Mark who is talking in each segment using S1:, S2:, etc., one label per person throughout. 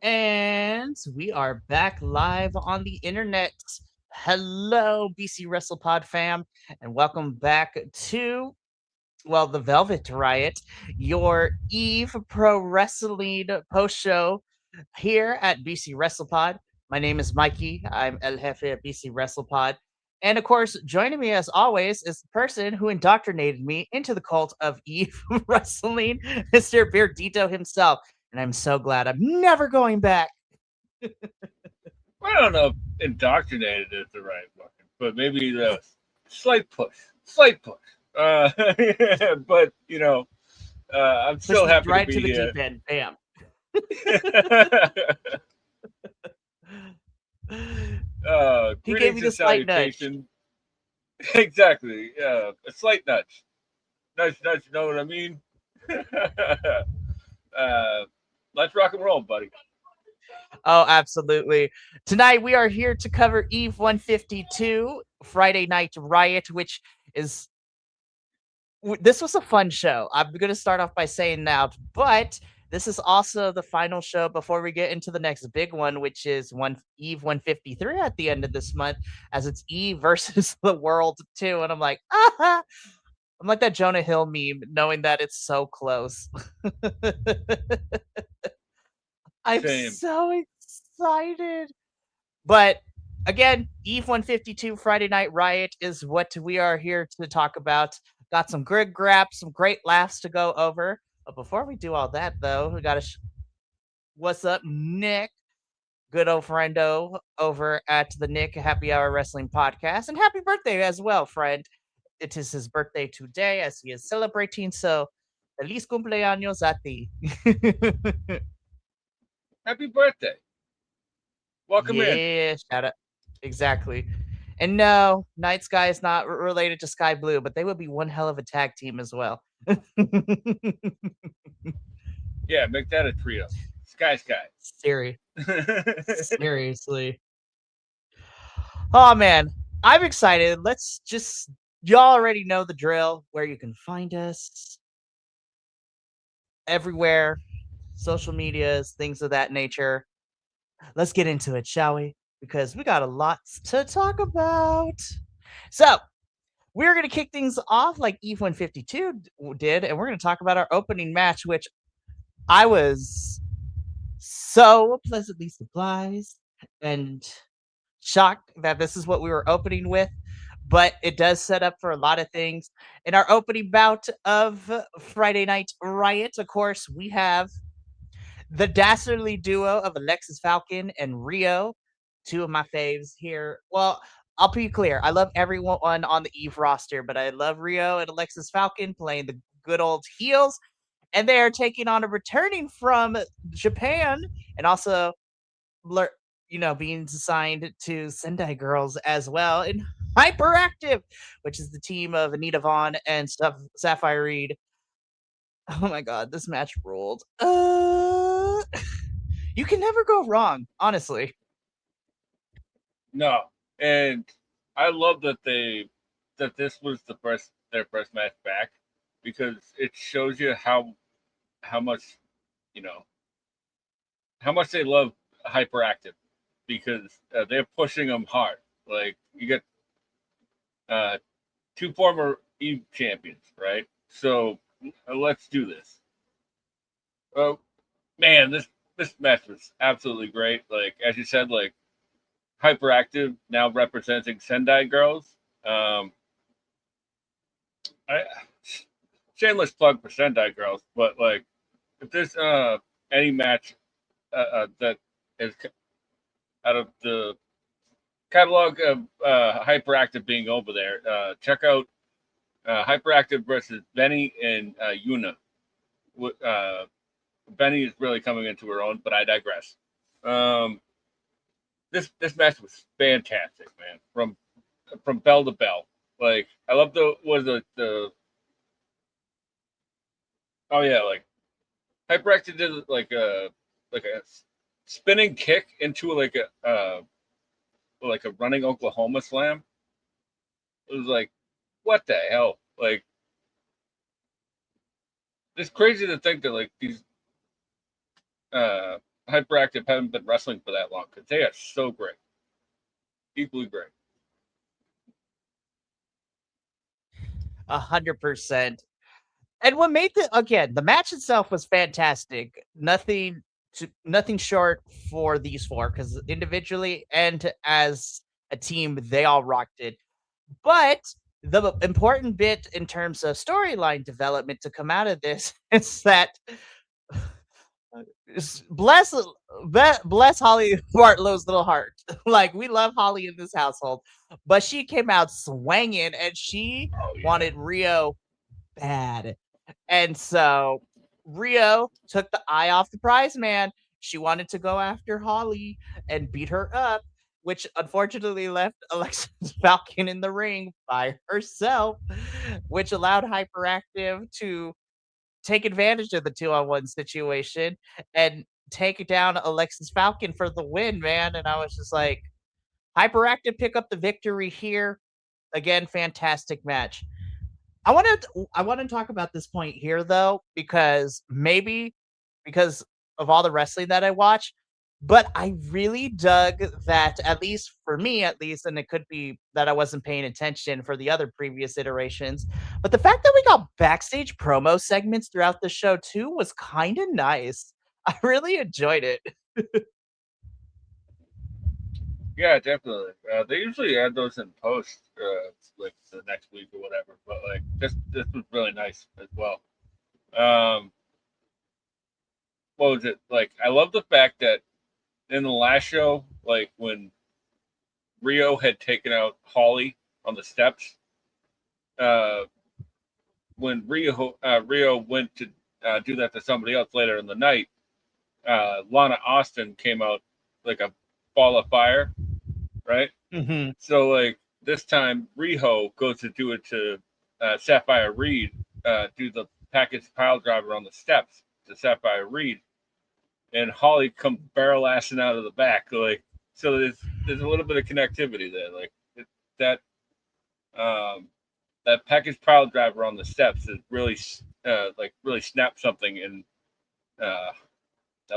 S1: And we are back live on the internet. Hello, BC Wrestle Pod fam, and welcome back to, well, the Velvet Riot, your Eve Pro Wrestling post show here at BC WrestlePod. My name is Mikey. I'm El Jefe at BC WrestlePod. And of course, joining me as always is the person who indoctrinated me into the cult of Eve Wrestling, Mr. Beardito himself. And I'm so glad I'm never going back.
S2: I don't know if indoctrinated is the right word, but maybe the slight push. But I'm still
S1: Pushed me
S2: happy
S1: right
S2: to
S1: to
S2: be
S1: the
S2: here.
S1: deep end. Bam. He gave me
S2: Greetings
S1: the
S2: and
S1: slight nudge.
S2: salutation. Exactly. A slight nudge. Nudge, nudge. You know what I mean? uh, let's rock and roll, buddy.
S1: Oh, absolutely. Tonight we are here to cover Eve 152, Friday Night Riot, which is this was a fun show. I'm going to start off by saying that, but this is also the final show before we get into the next big one, which is Eve 153 at the end of this month, as it's Eve versus the World 2. And I'm like, ah, I'm like that Jonah Hill meme, knowing that it's so close. I'm
S2: Same.
S1: so excited. But again, Eve 152 Friday Night Riot is what we are here to talk about. Got some good graps, some great laughs to go over. But before we do all that, though, we got to. What's up, Nick? Good old friendo over at the Nick Happy Hour Wrestling Podcast. And happy birthday as well, friend. It is his birthday today as he is celebrating. So, feliz cumpleaños a ti.
S2: Happy birthday. Welcome in.
S1: Yeah, shout out. Exactly. And no, Night Sky is not related to Sky Blue, but they would be one hell of a tag team as well.
S2: Yeah, make that a trio. Sky.
S1: Siri. Seriously. Oh man, I'm excited. Let's just y'all already know the drill where you can find us everywhere, social medias, things of that nature. Let's get into it, shall we? Because we got a lot to talk about. So, we're going to kick things off like Eve 152 did, and we're going to talk about our opening match, which I was so pleasantly surprised and shocked that this is what we were opening with, but it does set up for a lot of things. In our opening bout of Friday Night Riot, of course, we have the dastardly duo of Alexis Falcon and Rio, two of my faves here. Well, I'll be clear. I love everyone on the Eve roster, but I love Rio and Alexis Falcon playing the good old heels. And they are taking on a returning from Japan and also being assigned to Sendai Girls as well in Hyperactive, which is the team of Anita Vaughn and Sapphire Reed. Oh my god, this match ruled. You can never go wrong, honestly.
S2: No, and I love that this was their first match back, because it shows you how much you know how much they love Hyperactive, because they're pushing them hard. Like, you get uh, two former Eve champions, right? So let's do this. Oh man, this match was absolutely great. Like, as you said, like, Hyperactive now representing Sendai Girls. I Shameless plug for Sendai Girls, but like, if there's any match that is out of the catalog of Hyperactive being over there, check out Hyperactive versus Bennie and Yuna. Uh, Bennie is really coming into her own, but I digress. Um, this match was fantastic, man. From bell to bell. Like, I love the oh yeah, like, Hyperactive did like a spinning kick into like a running Oklahoma slam. It was like, what the hell? Like, it's crazy to think that, like, these uh Hyperactive haven't been wrestling for that long, because they are so great, equally great.
S1: 100%. And what made the match itself was fantastic. Nothing short for these four, because individually and as a team, they all rocked it. But the important bit in terms of storyline development to come out of this is that bless bless Holly Bartlow's little heart. Like, we love Holly in this household, but she came out swanging and she
S2: Oh yeah.
S1: wanted Rio bad. And so Rio took the eye off the prize, man. She wanted to go after Holly and beat her up, which unfortunately left Alexis Falcon in the ring by herself, which allowed Hyperactive to take advantage of the 2-on-1 situation and take down Alexis Falcon for the win, man. And I was just like, Hyperactive pick up the victory here. Again, fantastic match. I want to talk about this point here though, because maybe because of all the wrestling that I watch, but I really dug that, at least for me at least, and it could be that I wasn't paying attention for the other previous iterations, but the fact that we got backstage promo segments throughout the show too was kind of nice. I really enjoyed it.
S2: Yeah, definitely. They usually add those in post, like the next week or whatever. But like, this was really nice as well. Um, what was it like? I love the fact that in the last show, like when Rio had taken out Holly on the steps, uh, when Rio went to do that to somebody else later in the night, Lana Austin came out like a ball of fire, right?
S1: Mhm.
S2: So like this time, Riho goes to do it to Sapphire Reed, do the package pile driver on the steps to Sapphire Reed, and Holly comes barrel assing out of the back. Like so, there's a little bit of connectivity there. Like that um, that package pile driver on the steps is really like really snapped something in uh,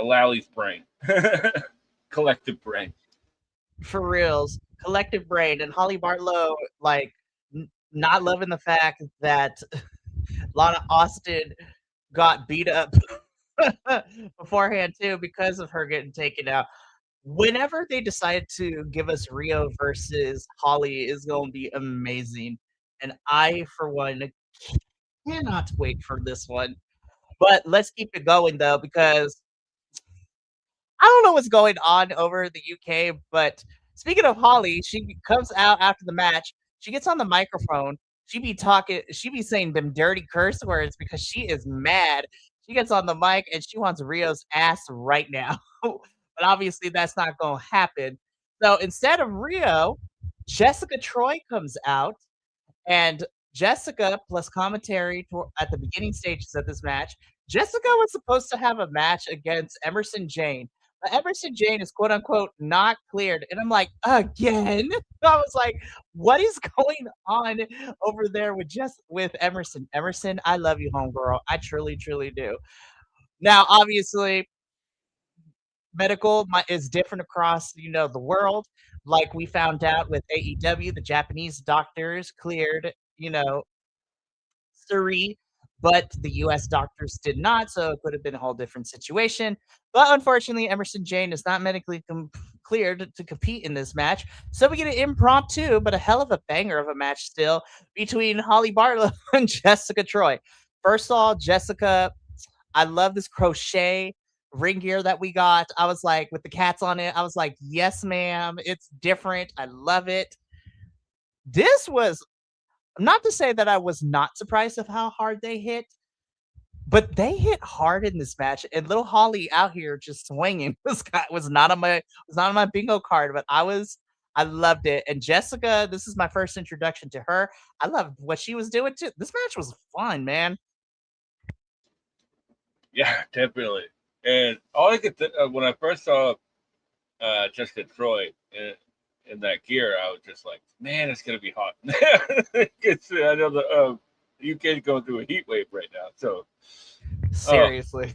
S2: Lally's brain, collective brain.
S1: For reals, collective brain, and Holly Barlow, like, not loving the fact that Lana Austin got beat up beforehand too because of her getting taken out. Whenever they decide to give us Rio versus Holly is going to be amazing, and I, for one, cannot wait for this one. But let's keep it going though, because I don't know what's going on over the UK, but speaking of Holly, she comes out after the match. She gets on the microphone. She be saying them dirty curse words because she is mad. She gets on the mic and she wants Rio's ass right now. But obviously that's not going to happen. So instead of Rio, Jessica Troy comes out, and Jessica plus commentary at the beginning stages of this match. Jessica was supposed to have a match against Emerson Jane. But Emerson Jane is quote unquote not cleared. And I'm like, again? I was like, what is going on over there with Emerson? Emerson, I love you, homegirl. I truly, truly do. Now, obviously, is different across the world. Like we found out with AEW, the Japanese doctors cleared Surrey, but the US doctors did not, so it could have been a whole different situation. But unfortunately, Emerson Jane is not medically cleared to compete in this match. So we get an impromptu, but a hell of a banger of a match still between Holly Barlow and Jessica Troy. First of all, Jessica, I love this crochet ring gear that we got. I was like, with the cats on it, I was like, yes, ma'am. It's different. I love it. This was not to say that I was not surprised of how hard they hit, but they hit hard in this match. And little Holly out here just swinging was not on my bingo card, but I loved it. And Jessica, this is my first introduction to her. I loved what she was doing too. This match was fun, man.
S2: Yeah, definitely. And all I could when I first saw Jessica Troy in that gear, I was just like, man, it's gonna be hot. I know the UK's going through a heat wave right now, so oh,
S1: Seriously.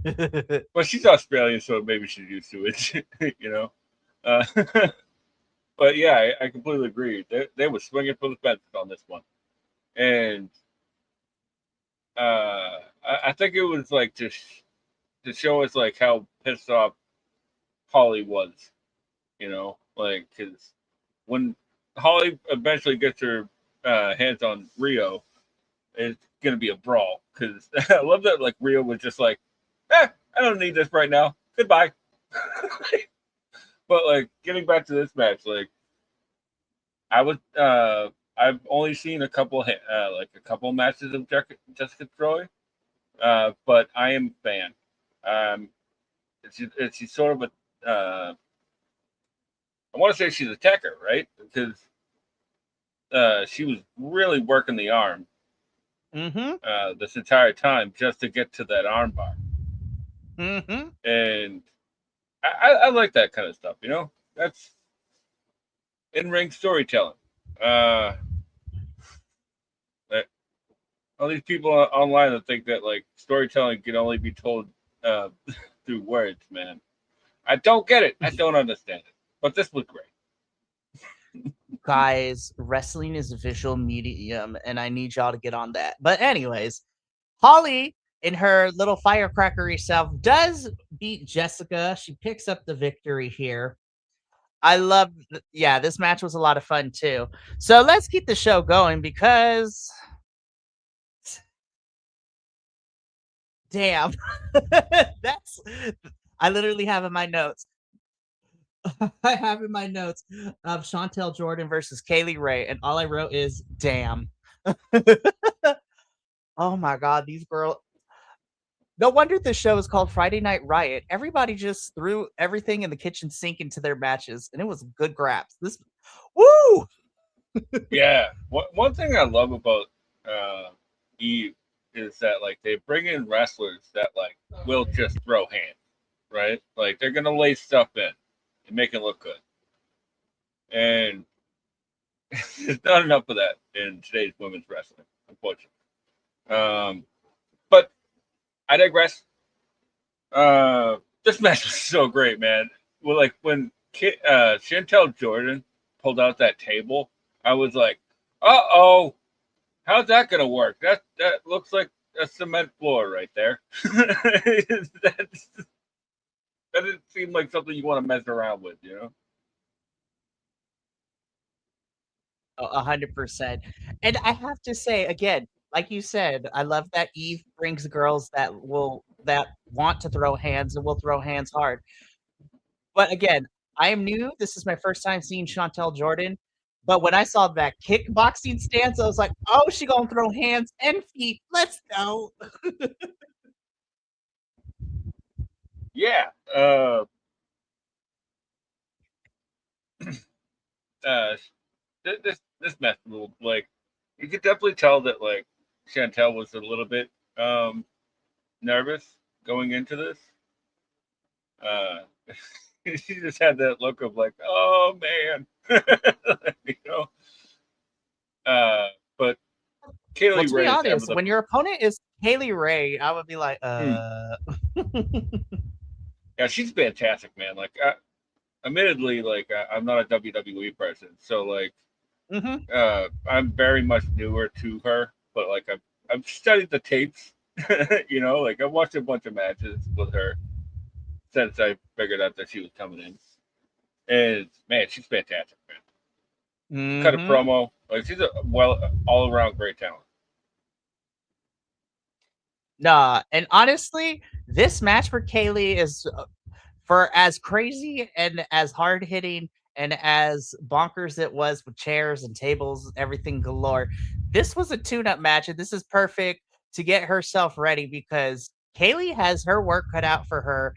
S2: but she's Australian, so maybe she's used to it, you know. Uh, but yeah, I completely agree. They were swinging for the fences on this one, and I think it was like to show us like how pissed off Holly was, like because when Holly eventually gets her hands on Rio, it's gonna be a brawl. Because I love that like Rio was just like, I don't need this right now. Goodbye. But like getting back to this match, like I was I've only seen a couple like a couple matches of Jessica Troy, but I am a fan. Um, she's sort of a I want to say she's a techer, right? Because she was really working the arm
S1: Mm-hmm.
S2: this entire time just to get to that armbar,
S1: Mm-hmm.
S2: and I like that kind of stuff. That's in ring storytelling. Uh, that- all these people online that think that like storytelling can only be told uh, through words, man. I don't get it. I don't understand it. But this was great.
S1: Guys, wrestling is a visual medium, and I need y'all to get on that. But anyways, Holly, in her little firecrackery self, does beat Jessica. She picks up the victory here. Yeah, this match was a lot of fun too. So let's keep the show going because damn. That's I literally have in my notes. I have in my notes of Chantel Jordan versus Kaylee Ray, and all I wrote is damn. Oh my god, these girls. No wonder this show is called Friday Night Riot. Everybody just threw everything in the kitchen sink into their matches, and it was good graps. This, woo!
S2: Yeah. One thing I love about uh, Eve is that like they bring in wrestlers that like will just throw hands, right? Like they're gonna lay stuff in and make it look good. And there's not enough of that in today's women's wrestling, unfortunately. But I digress. This match was so great, man. Well, like when Chantel Jordan pulled out that table, I was like, oh, how's that gonna work? That looks like a cement floor right there. that doesn't seem like something you want to mess around with, you know?
S1: 100%. And I have to say again, like you said, I love that Eve brings girls that want to throw hands and will throw hands hard. But again, I am new. This is my first time seeing Chantel Jordan. But when I saw that kickboxing stance, I was like, "Oh, she gonna throw hands and feet. Let's go."
S2: Yeah. Uh, this match ruled. Like, you could definitely tell that like Chantel was a little bit nervous going into this. Uh, she just had that look of like, oh man, you know. Uh, but
S1: Well,
S2: Kaylee
S1: to be
S2: Ray is ever
S1: honest,
S2: the
S1: when your opponent is Kaylee Ray, I would be like,
S2: mm, yeah, she's fantastic, man. Like, admittedly, like I'm not a WWE person, so like
S1: Mhm.
S2: I'm very much newer to her, but like I've studied the tapes, you know, like I've watched a bunch of matches with her since I figured out that she was coming in, and man, she's fantastic, man. Cut a
S1: Mhm.
S2: promo, like she's a well all around great talent.
S1: Nah, and honestly, this match for Kaylee is for as crazy and as hard hitting and as bonkers it was with chairs and tables, everything galore. This was a tune up match, and this is perfect to get herself ready because Kaylee has her work cut out for her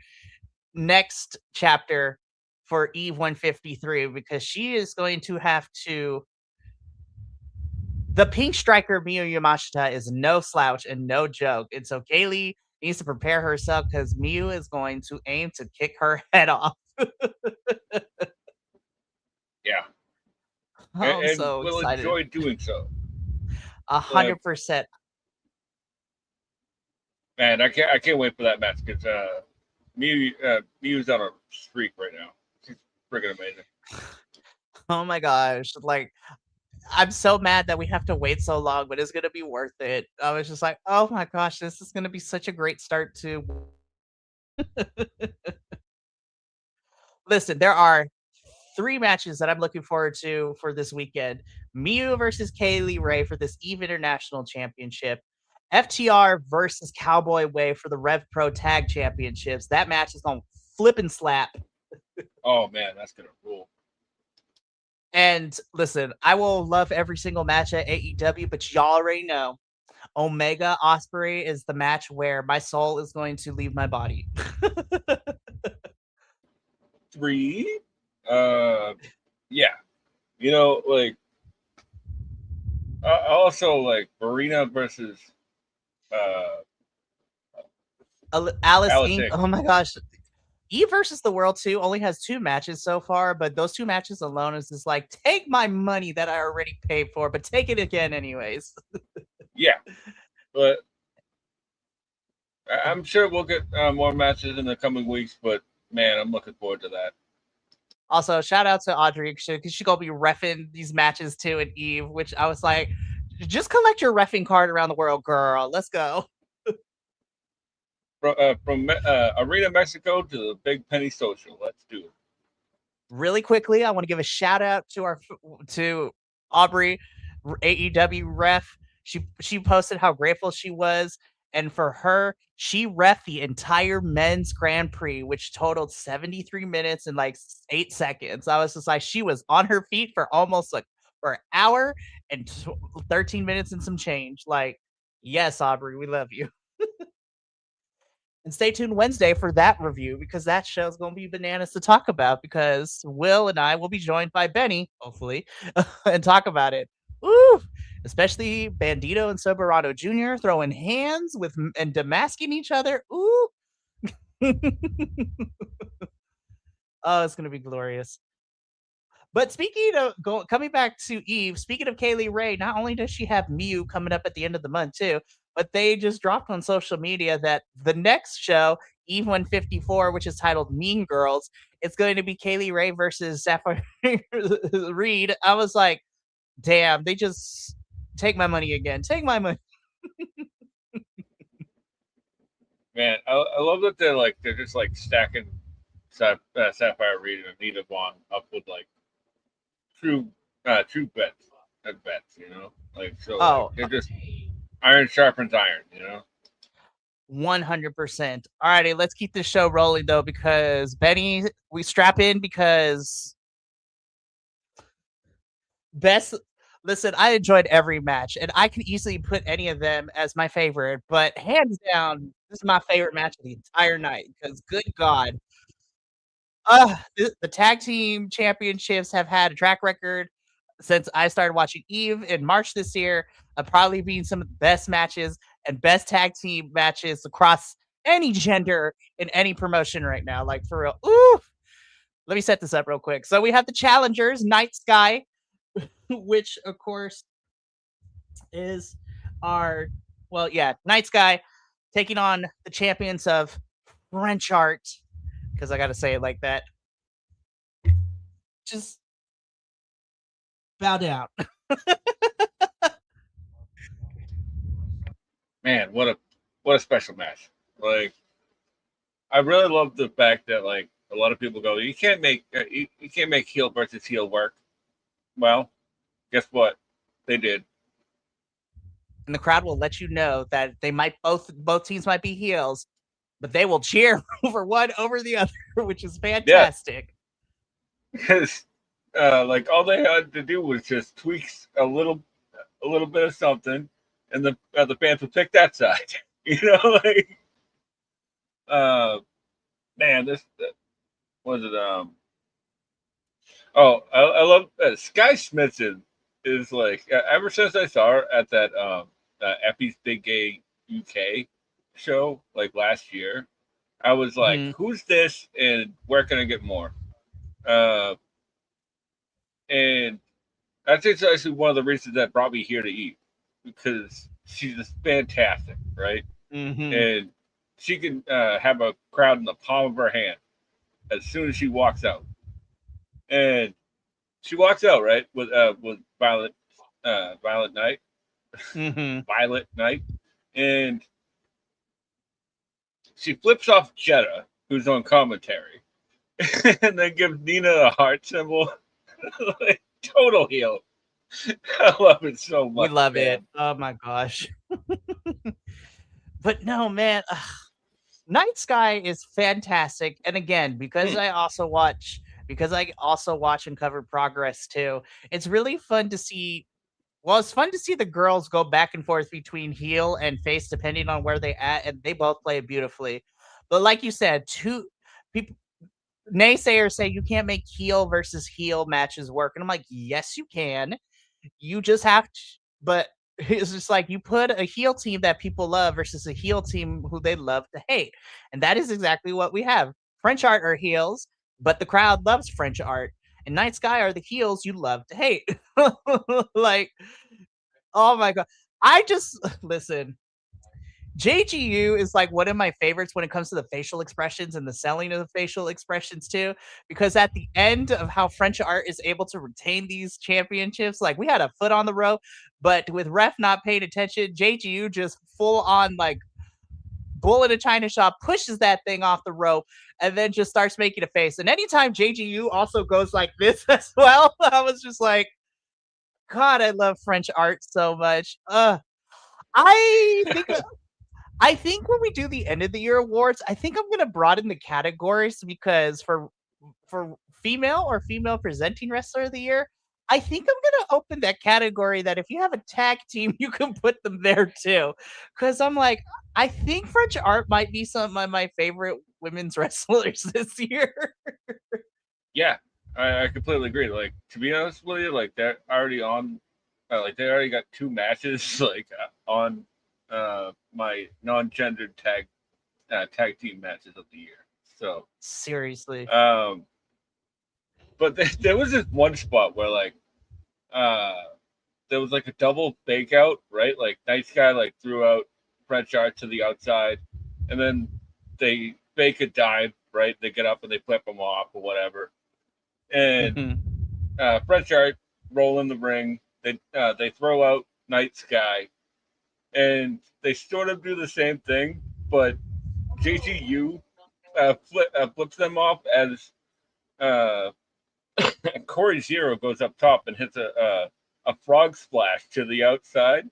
S1: next chapter for Eve 153 because she is going to have to. The pink striker Miyu Yamashita is no slouch and no joke. And so Kaylee needs to prepare herself because Miyu is going to aim to kick her head off.
S2: Yeah,
S1: Oh, I'm
S2: and
S1: so
S2: will
S1: excited.
S2: enjoy doing so.
S1: A
S2: Uh,
S1: 100%.
S2: man, I can't wait for that match because Miu's on a streak right now. She's freaking amazing.
S1: Oh my gosh. Like, I'm so mad that we have to wait so long, but it's gonna be worth it. I was just like, oh my gosh, this is gonna be such a great start to. Listen, there are three matches that I'm looking forward to for this weekend. Miu versus Kaylee Ray for this Eve International Championship. FTR versus Cowboy Way for the Rev Pro Tag Championships. That match is on flip and slap.
S2: Oh man, that's gonna rule.
S1: And listen, I will love every single match at AEW, but y'all already know Omega Osprey is the match where my soul is going to leave my body.
S2: Three, uh, yeah, you know, like also like Marina versus uh
S1: Alice
S2: Alice
S1: Inc.
S2: Inc.
S1: Oh my gosh. E versus the World 2 only has two matches so far, but those two matches alone is just like, take my money that I already paid for, but take it again anyways.
S2: Yeah, but I'm sure we'll get more matches in the coming weeks. But man, I'm looking forward to that.
S1: Also, shout out to Audrey because she gonna be refing these matches too at Eve, which I was like, just collect your refing card around the world, girl. Let's go.
S2: From Arena Mexico to the Big Penny Social. Let's do it.
S1: Really quickly, I want to give a shout out to our to Aubrey, AEW ref. She posted how grateful she was And for her, she ref the entire men's Grand Prix, which totaled 73 minutes and like 8 seconds. I was just like, she was on her feet for almost like for an hour and 13 minutes and some change. Like, yes, Aubrey, we love you. And stay tuned Wednesday for that review because that show's going to be bananas to talk about because Will and I will be joined by Benny, hopefully, and talk about it. Ooh, especially Bandito and Soberano Jr. throwing hands with and demasking each other. Ooh. Oh, it's going to be glorious. But speaking of coming back to Eve, speaking of Kaylee Ray, not only does she have Mew coming up at the end of the month too, but they just dropped on social media that the next show, Eve 154, which is titled Mean Girls, it's going to be Kaylee Ray versus Sapphire Reed. I was like, damn, they just take my money again. Take my money.
S2: Man, I love that they're just like stacking Sapphire Reed and Anita Vaughn up with like true true bets, you know? Like so like
S1: Oh,
S2: they're just iron sharpens iron, you know?
S1: 100%. Alrighty, let's keep this show rolling though, because Benny, we strap in because best. Listen, I enjoyed every match, and I can easily put any of them as my favorite. But hands down, this is my favorite match of the entire night. Because good God, the tag team championships have had a track record since I started watching Eve in March this year of probably being some of the best matches and best tag team matches across any gender in any promotion right now. Like for real. Ooh, let me set this up real quick. So we have the challengers, Night Sky, which of course is our Night Sky taking on the champions of French art because I got to say it like that. Just bow down.
S2: Man, what a special match. Like I really love the fact that like a lot of people go, you can't make heel versus heel work. Well, guess what? They did.
S1: And the crowd will let you know that they might both teams might be heels, but they will cheer for one over the other, which is
S2: Yeah,
S1: fantastic.
S2: because like all they had to do was just tweak a little bit of something, and the fans would pick that side. You know, like uh, man, this was it. Oh, I love Sky Smith is like ever since I saw her at that Effie's Big Gay UK show like last year, I was like,
S1: Mm-hmm.
S2: who's this and where can I get more? Uh, and that's actually one of the reasons that brought me here to eat because she's just fantastic, right?
S1: Mm-hmm.
S2: And she can have a crowd in the palm of her hand as soon as she walks out. And she walks out right with Violet Knight,
S1: Mm-hmm.
S2: Violet Knight, and she flips off Jeddah, who's on commentary, and then gives Nina a heart symbol. Like, total heel. I love it so
S1: We
S2: much,
S1: love
S2: man.
S1: it. Oh my gosh. But no, man, Night Sky is fantastic. And again,
S2: Hmm.
S1: because I also watch and cover Progress too. It's really fun to see. Well, it's fun to see the girls go back and forth between heel and face depending on where they at, and they both play beautifully. But like you said, two people naysayers say you can't make heel versus heel matches work, and I'm like, yes, you can. You just have to, but it's just like you put a heel team that people love versus a heel team who they love to hate. And that is exactly what we have. French art are heels, but the crowd loves French art. And Night Sky are the heels you love to hate. Like, oh my god. I just listen. JGU is like one of my favorites when it comes to the facial expressions and the selling of the facial expressions too. Because at the end of how French art is able to retain these championships, like we had a foot on the rope, but with ref not paying attention, JGU just full on like bull in a china shop pushes that thing off the rope and then just starts making a face. And anytime JGU also goes like this as well, I was just like, God, I love French art so much. I think I think when we do the end of the year awards, I think I'm gonna broaden the categories because for female or female presenting wrestler of the year, I think I'm gonna open that category that if you have a tag team, you can put them there too. Cause I'm like, I think French Art might be some of my favorite women's wrestlers this year.
S2: Yeah, I completely agree. Like to be honest with you, like they're already on, like they already got two matches like on my non-gendered tag team matches of the year. So,
S1: Seriously.
S2: um, but there was this one spot where like uh there was like a double fake out, right? Like nice guy like threw out French Art to the outside, and then they fake a dive, right? They get up and they flip him off or whatever, and
S1: Mhm.
S2: French Art roll in the ring. They throw out Night Sky, and they sort of do the same thing, but JGU flips them off as uh, Corey Zero goes up top and hits a frog splash to the outside.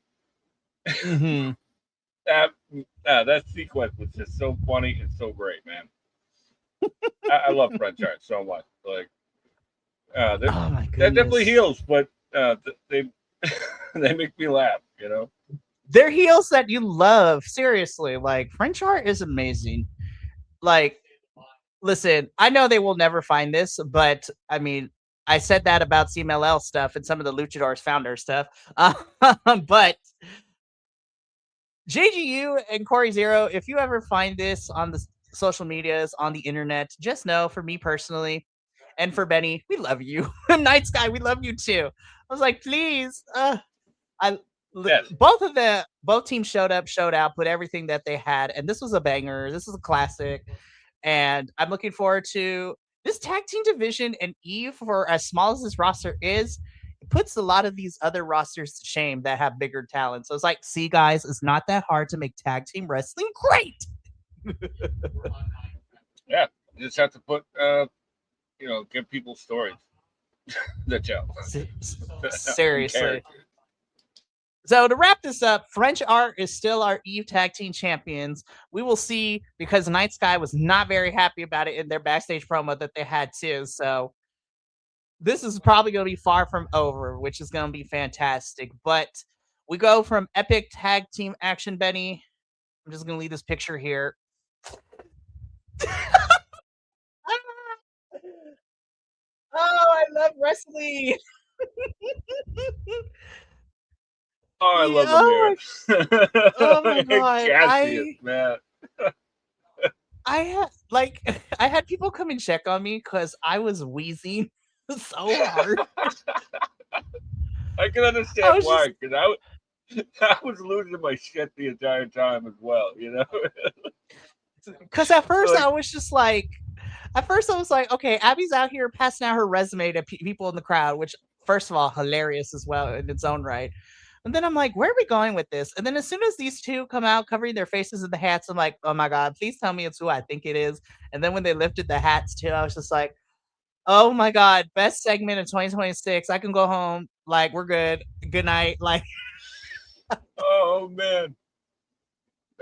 S1: Mhm.
S2: That that sequence was just so funny and so great, man. I love French Art so much. Like they're,
S1: Oh my
S2: they're definitely
S1: goodness.
S2: heels, but they they make me laugh. You know.
S1: They're heels that you love. Seriously. Like French Art is amazing. Like, listen, I know they will never find this, but I mean, I said that about CMLL stuff and some of the Luchadors founder stuff. But JGU and Corey Zero, if you ever find this on the social medias, on the internet, just know for me personally and for Benny, we love you. Night Sky, we love you too. I was like, please, I
S2: Yes.
S1: both teams showed up, showed out, put everything that they had, and this was a banger. This is a classic, and I'm looking forward to this tag team division. And Eve, for as small as this roster is, it puts a lot of these other rosters to shame that have bigger talent. So it's like, see, guys, it's not that hard to make tag team wrestling great.
S2: Yeah. You just have to put give people stories that tell and
S1: Seriously.
S2: characters.
S1: So to wrap this up, French Art is still our Eve Tag Team champions. We will see because Night Sky was not very happy about it in their backstage promo that they had too. So this is probably going to be far from over, which is going to be fantastic. But we go from epic tag team action, Benny. I'm just going to leave this picture here. Oh, I love wrestling.
S2: Oh, I
S1: Yeah,
S2: love Amir.
S1: oh my god.
S2: Cassius, man.
S1: I had like I had people come and check on me because I was wheezing so hard.
S2: I can
S1: I
S2: understand
S1: was just
S2: why, because I was losing my shit the entire time as well. You know,
S1: because at first
S2: like
S1: I was just like, at first I was like, okay, Abby's out here passing out her resume to people in the crowd, which first of all hilarious as well in its own right. And then I'm like, where are we going with this? And then as soon as these two come out covering their faces in the hats, I'm like, oh my god, please tell me it's who I think it is. And then when they lifted the hats too, I was just like, oh my god, best segment of 2026. I can go home. Like, we're good. Good night. Like,
S2: oh man,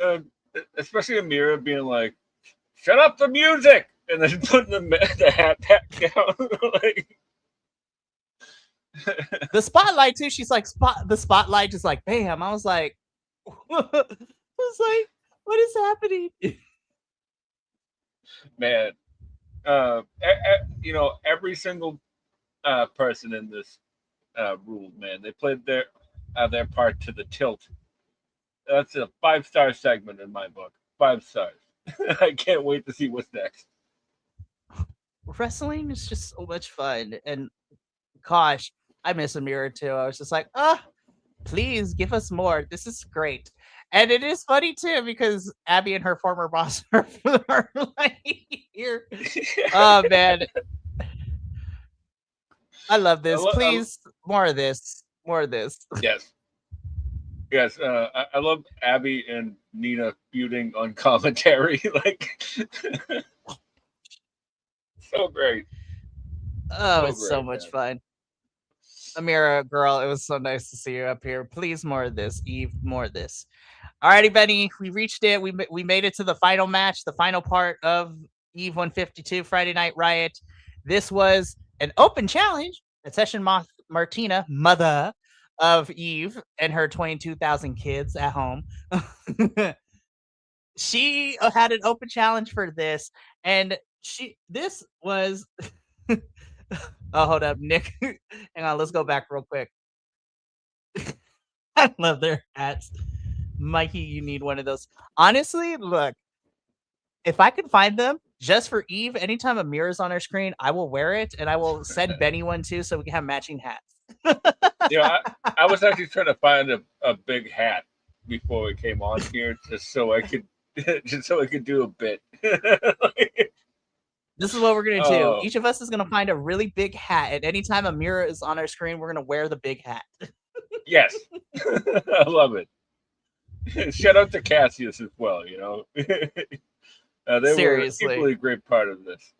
S2: uh, especially Amira being like, "Shut up the music," and then putting the hat back down. Like,
S1: the spotlight too. She's like, the spotlight just like bam. I was like, I was like, what is happening?
S2: man, every single person in this rule, man, they played their part to the tilt. That's a 5-star segment in my book. 5 stars. I can't wait to see what's next.
S1: Wrestling is just so much fun, and gosh, I miss Amira too. I was just like, please give us more. This is great. And it is funny too because Abby and her former boss are like here. Oh man, I love this. Please, more of this. More of this.
S2: Yes. Yes, I love Abby and Nina feuding on commentary. Like, so great.
S1: Oh,
S2: So
S1: it's so
S2: great,
S1: much
S2: man.
S1: fun. Amira, girl, it was so nice to see you up here. Please, more of this. Eve, more of this. Alrighty, Benny, we reached it. We made it to the final match, the final part of Eve 152 Friday Night Riot. This was an open challenge that Session Martina, mother of Eve and her 22,000 kids at home, she had an open challenge for this, and this was. Oh, hold up, Nick. Hang on, let's go back real quick. I love their hats. Mikey, you need one of those. Honestly, look, if I could find them just for Eve, anytime a mirror is on our screen, I will wear it, and I will send Benny one too, so we can have matching hats.
S2: I was actually trying to find a big hat before we came on here, just so I could do a bit.
S1: This is what we're gonna do. Each of us is gonna find a really big hat, and anytime a mirror is on our screen, we're gonna wear the big hat.
S2: Yes, I love it. Shout out to Cassius as well. You know, they
S1: Seriously.
S2: were equally a great part of this.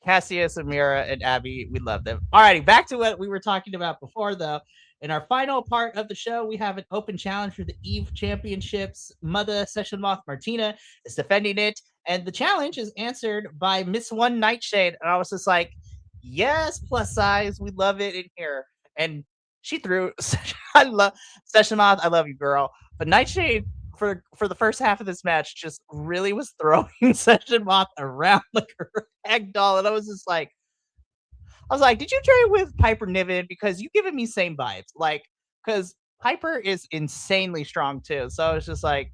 S1: Cassius, Amira, and Abby, we love them. Alrighty, back to what we were talking about before, though. In our final part of the show, we have an open challenge for the Eve Championships. Mother Session Moth Martina is defending it, and the challenge is answered by Miss One Nightshade. And I was just like, yes, plus size, we love it in here. And she threw. I love Session Moth. I love you, girl. But Nightshade for the first half of this match just really was throwing Session Moth around like a rag doll, and I was like, did you train with Piper Niven? Because you giving me same vibes, like, because Piper is insanely strong too. So I was just like,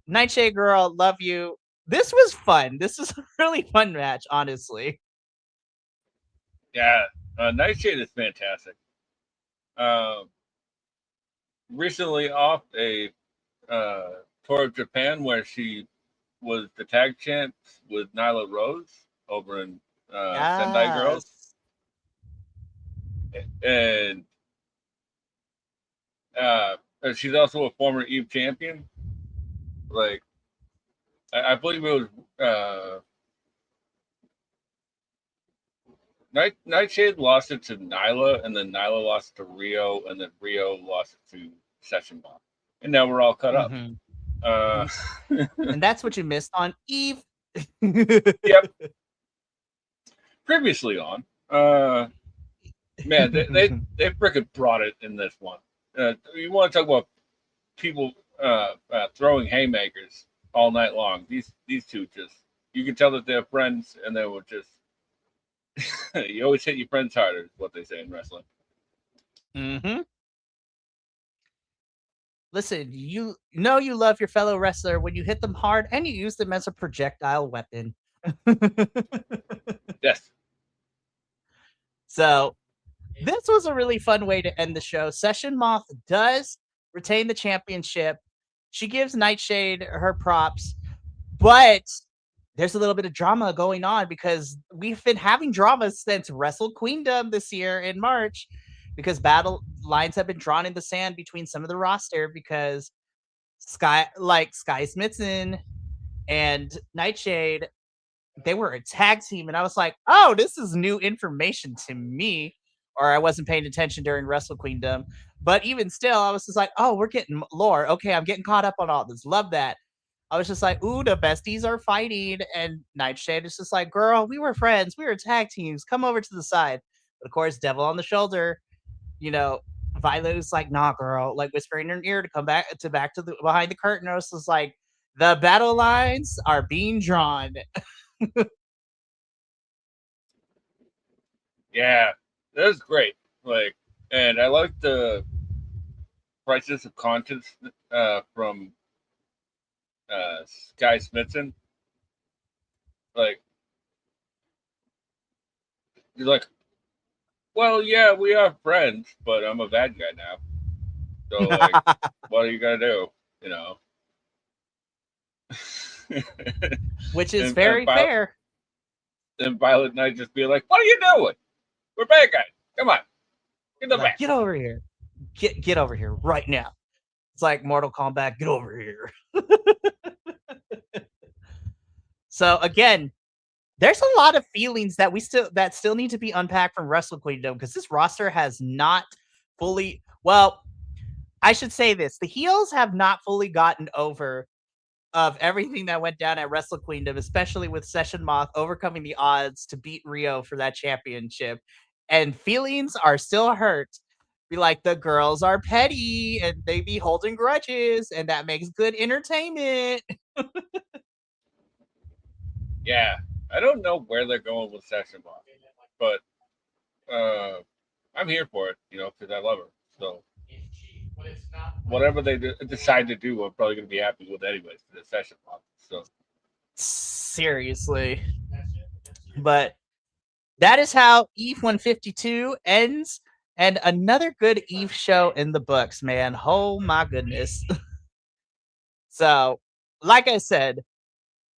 S1: Nightshade girl, love you. This was fun. This is a really fun match, honestly.
S2: Yeah, Nightshade is fantastic. Recently off a tour of Japan where she was the tag champs with Nyla Rose over in Sendai Girls, and she's also a former Eve champion. Like, I believe it was Nightshade lost it to Nyla, and then Nyla lost it to Rio, and then Rio lost it to Session Bomb, and now we're all cut up.
S1: And that's what you missed on Eve.
S2: Yep. Previously on, man, they freaking brought it in this one. You want to talk about people throwing haymakers all night long? These two just, you can tell that they're friends, and they were just. You always hit your friends harder, is what they say in wrestling.
S1: Mm-hmm. Listen, you know you love your fellow wrestler when you hit them hard and you use them as a projectile weapon.
S2: Yes.
S1: So this was a really fun way to end the show. Session Moth does retain the championship. She gives Nightshade her props, but there's a little bit of drama going on because we've been having drama since Wrestle Queendom this year in March, because battle lines have been drawn in the sand between some of the roster because Sky Smithson and Nightshade, they were a tag team, and I was like, oh, this is new information to me, or I wasn't paying attention during Wrestle Queendom. But even still, I was just like, oh, we're getting lore. Okay, I'm getting caught up on all this. Love that. I was just like, ooh, the besties are fighting. And Nightshade is just like, girl, we were friends. We were tag teams. Come over to the side. But of course, Devil on the Shoulder, Violet is like, nah, girl, like whispering in her ear to come back to the behind the curtain. I was just like, the battle lines are being drawn.
S2: Yeah, that was great. Like, and I like the crisis of conscience from Sky Smithson. Like, he's like, well, yeah, we are friends, but I'm a bad guy now. So, like, what are you gonna do? You know.
S1: Which is very fair.
S2: And Violet Knight just be like, what are you doing? We're bad guys. Come on. Get the back.
S1: Get over here. Get over here right now. It's like Mortal Kombat. Get over here. So again, there's a lot of feelings that still need to be unpacked from Wrestle Queendom, because this roster has not fully, well, I should say this: the heels have not fully gotten over of everything that went down at Wrestle Queendom, especially with Session Moth overcoming the odds to beat Rio for that championship. And feelings are still hurt. Be like, the girls are petty and they be holding grudges, and that makes good entertainment.
S2: Yeah, I don't know where they're going with Session Moth, but I'm here for it, because I love her. So whatever they decide to do, I'm probably going to be happy with anyways for the Session Moth. So
S1: Seriously. But that is how Eve 152 ends. And another good Eve show in the books, man. Oh my goodness. So, like I said,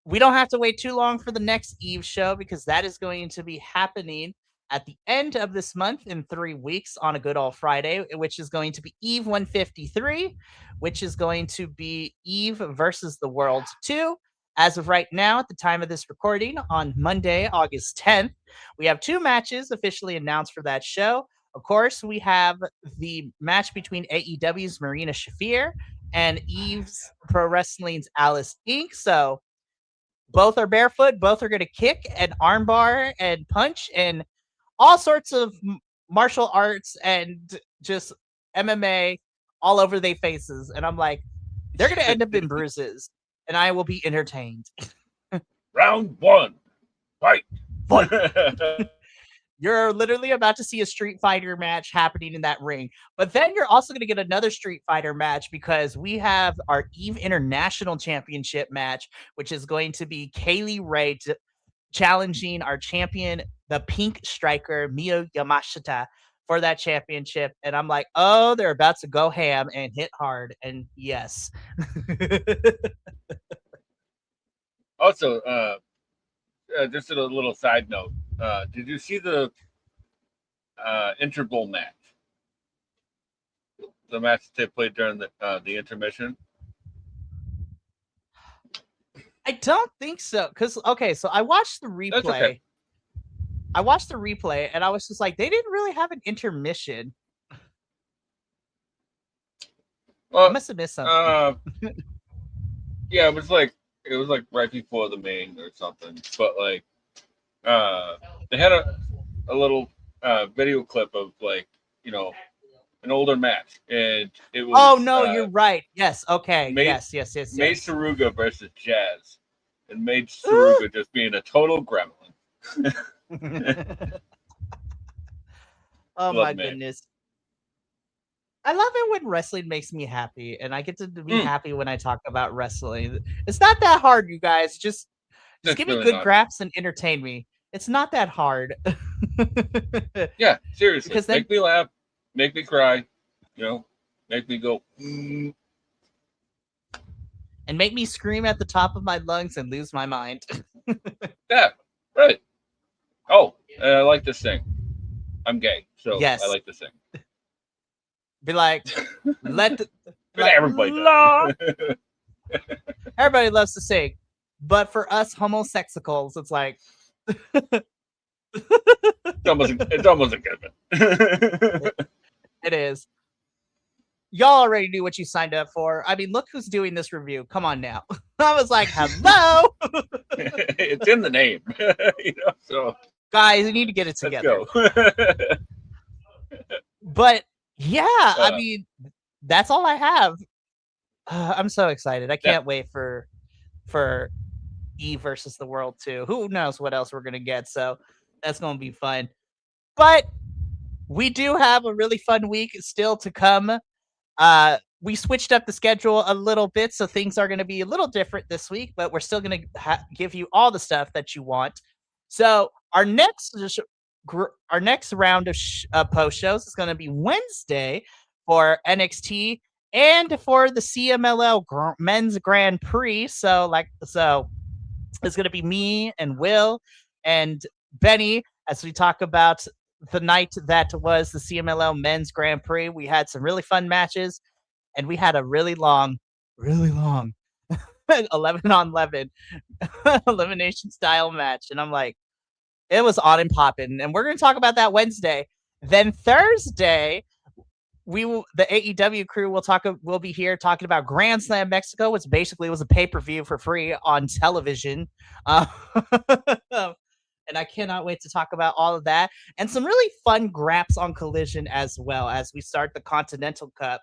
S1: we don't have to wait too long for the next Eve show because that is going to be happening at the end of this month in 3 weeks on a good old Friday, which is going to be Eve 153, which is going to be Eve versus the World 2. As of right now, at the time of this recording, on Monday, August 10th, we have 2 matches officially announced for that show. Of course, we have the match between AEW's Marina Shafir and Eve's Pro Wrestling's Alice Inc. So both are barefoot. Both are going to kick and armbar and punch and all sorts of martial arts and just MMA all over their faces. And I'm like, they're going to end up in bruises, and I will be entertained.
S2: Round 1, fight!
S1: Fight! You're literally about to see a Street Fighter match happening in that ring. But then you're also going to get another Street Fighter match because we have our Eve International Championship match, which is going to be Kaylee Ray challenging our champion, the Pink Striker, Miyu Yamashita, for that championship. And I'm like, oh, they're about to go ham and hit hard. And yes.
S2: Also, just a little side note. Did you see the Interval match? The match they played during the intermission?
S1: I don't think so. Because, okay, so I watched the replay.
S2: That's okay.
S1: I watched the replay and I was just like, they didn't really have an intermission.
S2: Well,
S1: I must have missed something.
S2: Yeah, it was like right before the main or something. But like, they had a little video clip of like, an older match, and it was.
S1: Oh no, you're right. Yes, okay. Yes.
S2: May Saruga versus Jazz, and May Saruga just being a total gremlin.
S1: Oh my goodness. I love it when wrestling makes me happy, and I get to be happy when I talk about wrestling. It's not that hard, you guys. Just give me good graphs and entertain me. It's not that hard.
S2: Yeah, seriously. Because make me laugh, make me cry, make me go.
S1: And make me scream at the top of my lungs and lose my mind.
S2: Yeah, right. Oh, I like this thing. I'm gay, so
S1: yes.
S2: I like this thing.
S1: Be like,
S2: everybody does.
S1: Everybody loves to sing, but for us homosexuals, it's like
S2: it's almost a given.
S1: It is. Y'all already knew what you signed up for. I mean, look who's doing this review. Come on now. I was like, hello.
S2: It's in the name, So
S1: guys, you need to get it together. But yeah, I mean, that's all I have. I'm so excited. I can't wait for Eve versus the World 2. Who knows what else we're gonna get? So that's gonna be fun. But we do have a really fun week still to come. We switched up the schedule a little bit, so things are going to be a little different this week, but we're still going to give you all the stuff that you want. So our next round of post shows is going to be Wednesday for NXT and for the CMLL Men's Grand Prix. So it's going to be me and Will and Benny as we talk about the night that was the CMLL Men's Grand Prix. We had some really fun matches, and we had a really long 11 on 11 elimination style match. And I'm like, it was on and popping. And we're going to talk about that Wednesday. Then Thursday, the AEW crew will be here talking about Grand Slam Mexico, which basically was a pay-per-view for free on television. Uh, and I cannot wait to talk about all of that and some really fun graps on Collision as well as we start the Continental Cup.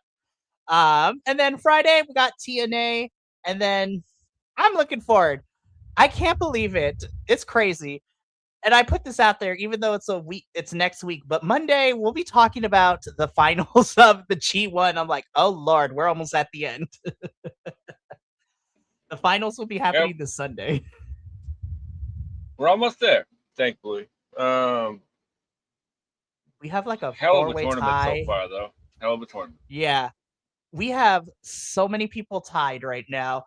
S1: And then Friday we got TNA, and then I'm looking forward. I can't believe it. It's crazy. And I put this out there, even though it's next week, but Monday we'll be talking about the finals of the G1. I'm like, oh Lord, we're almost at the end. The finals will be
S2: Yep,
S1: happening this Sunday.
S2: we're almost there, thankfully.
S1: We have like a
S2: Hell of a
S1: four-way
S2: tournament so
S1: tie.
S2: far, though. Hell of a tournament.
S1: Yeah. We have so many people tied right now.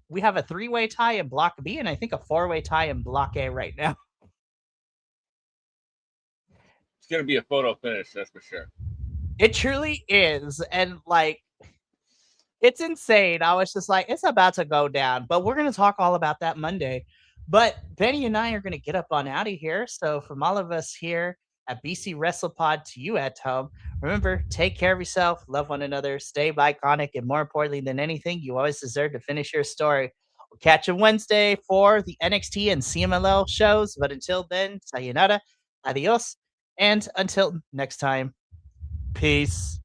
S1: We have a three-way tie in Block B, and I think a four-way tie in Block A right now.
S2: It's gonna be a photo finish, that's for sure.
S1: It truly is. And like, it's insane. I was just like, it's about to go down, but we're going to talk all about that Monday. But Benny and I are going to get up on out of here. So, from all of us here at BC Wrestle Pod to you at home, remember, take care of yourself, love one another, stay iconic, and more importantly than anything, you always deserve to finish your story. We'll catch you Wednesday for the NXT and CMLL shows. But until then, sayonara, adios, and until next time, peace.